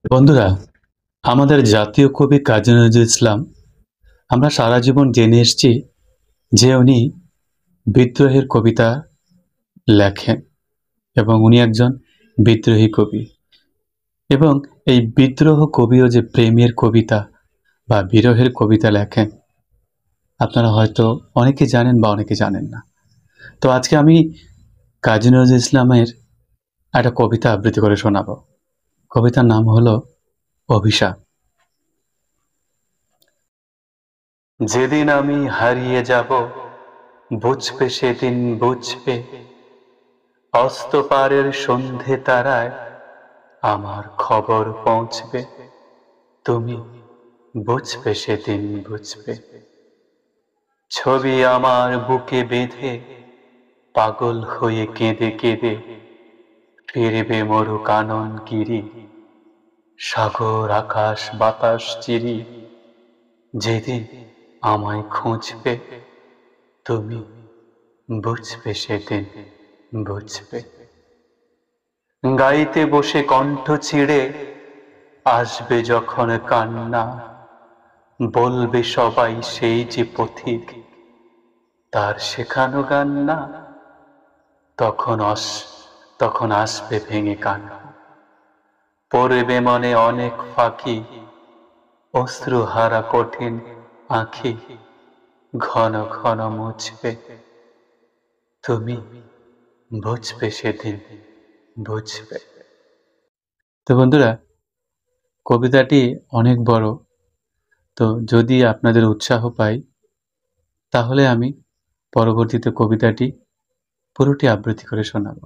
বন্ধুরা, আমাদের জাতীয় কবি কাজী নজরুল ইসলাম আমরা সারা জীবন জেনে এসেছি যে উনি বিদ্রোহের কবিতা লেখেন এবং উনি একজন বিদ্রোহী কবি। এবং এই বিদ্রোহ কবিও যে প্রেমের কবিতা বা বিরহের কবিতা লেখেন, আপনারা হয়তো অনেকে জানেন বা অনেকে জানেন না। তো আজকে আমি কাজী নজরুল ইসলামের একটা কবিতা আবৃত্তি করে শোনাবো। কবিতার নাম হলো অভিশাপ। যেদিন আমি হারিয়ে যাব, বুঝবে সেদিন বুঝবে, অস্তপারের সন্ধে তারায় আমার খবর পৌঁছবে। তুমি বুঝবে সেদিন বুঝবে। ছবি আমার বুকে বেঁধে পাগল হয়ে কেঁদে কেঁদে ফিরবে মরু কানন গিরি, সাগর আকাশ বাতাস চিরি। যেদিন আমায় খুঁজবে, তুমি বুঝবে সেদিন বুঝবে। গাইতে বসে কণ্ঠ ছিঁড়ে আসবে যখন কান্না, বলবে সবাই সেই যে পথিক, তার শেখানো গান না। তখন তখন আসবে ভেঙে কান্না, পড়বে মনে অনেক ফাঁকি, অশ্রু হারা কঠিন আঁখি ঘন ঘন মুছবে। তুমি বুঝবে সেদিন বুঝবে। তো বন্ধুরা, কবিতাটি অনেক বড়। তো যদি আপনাদের উৎসাহ পাই, তাহলে আমি পরবর্তীতে কবিতাটি পুরোটি আবৃত্তি করে শোনাবো।